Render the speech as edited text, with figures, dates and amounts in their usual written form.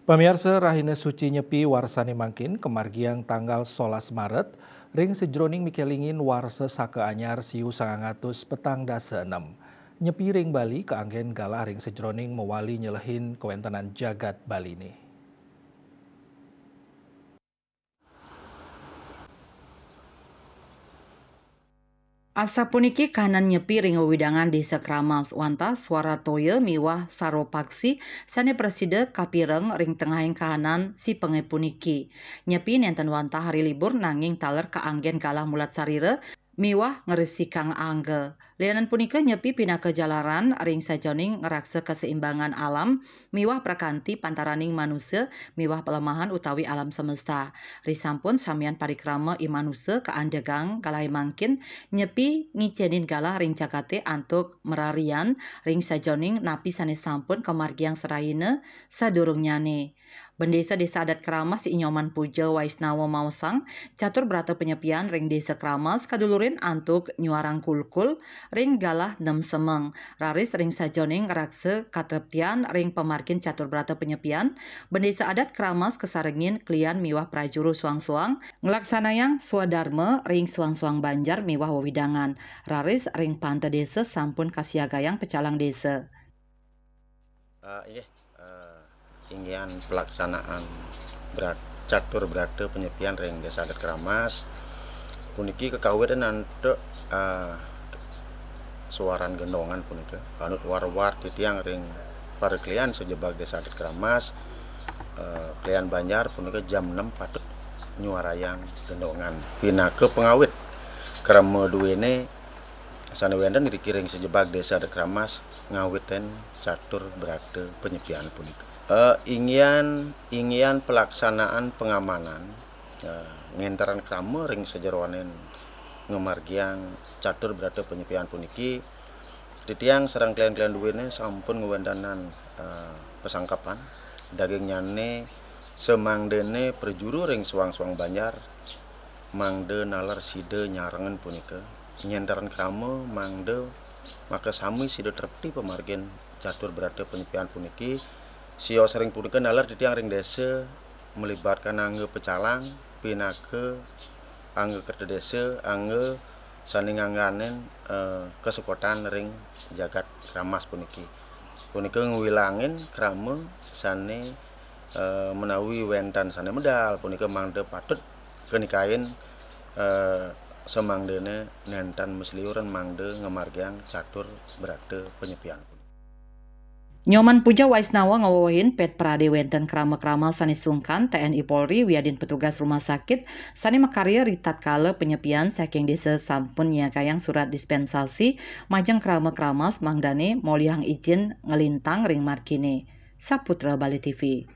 Pamirsa Rahina Suci nyepi warsani mangkin kemargiang tanggal 11 Maret ring sejroning mikelingin warsa sake anyar siu 900 petang dasa 6. Nyepi ring Bali keanggen galah ring sejroning mewali nyelehin kewentenan jagat Bali nih. Asa puniki kahanan nyepi ring wewidangan Desa Kramas wanta suara toya miwah saropaksi sane preside kapireng ring tengahing kahanan si penge puniki. Nyepi nenten wanta hari libur nanging taler kaanggen kalah mulat sarire miwah ngeresi kang angge. Lianan punika nyepi pinaka jalaran ring sajoning ngerakse keseimbangan alam miwah prakanti pantaraning manusia miwah pelemahan utawi alam semesta. Risampun samian parikrama i manusia kaandegang kalai mangkin nyepi ngicenin galah ring cakate antuk merarian ring sajoning napi sanes sampun kemargiang seraine sadurung nyane. Bendesa Desa Adat Kramas Inyoman Puja Waisnawa Mausang catur berata penyepian ring Desa Kramas kadulurin antuk nyuarang kulkul ring galah nem semeng raris ring sajoning rakse katreptian ring pemarkin catur berata penyepian Bendesa Adat Kramas kesarengin klian miwah prajuru suang-suang ngelaksanayang swadharma ring suang-suang Banjar miwah wewidangan raris ring pante desa sampun kasiagayang pecalang desa. Inggian pelaksanaan catur berata penyepian ring Desa Adat Kramas puniki kekawin nanti suaran gendongan punika anut war-war titiang ring para klien sejebak Desa Adat Kramas klien Banjar punika jam 6 patut nyuarayang gendongan pinake pengawit krama duwene sane wenden dikiring sejebak Desa Adat Kramas ngawiten catur berata penyepian punika. Inggian pelaksanaan pengamanan ngentaran krama ring sejeroanen ngemargiang catur berata penyepian puniki titiang sareng klien-klien duwene sampun ngewendanan pesangkapan daging nyane semangdene perjuru ring suang-suang Banjar mangde nalar side nyarengen punika nyentaran krama mangde maka sami side trepti pemargin catur berata penyepian puniki sio sering punika nalar titiang ring desa melibatkan angge pecalang pinake angge kerja desa angge saning angganen kesukotan ring jagat Kramas puniki ngwilangin krama sane menawi wentan sane medal punika mangde patut kenikain semangdene nentan mesliuran mangde ngemargiang catur berata penyepian. Nyoman Puja Waisnawa ngawawahin pet prade wenten krama-krama sani sungkan TNI Polri wiadin petugas rumah sakit sani makarya ritat kala penyepian saking desa sampun nyagayang surat dispensasi majeng krama-kramas mangdane moliang izin ngelintang ring markine. Saputra Bali TV.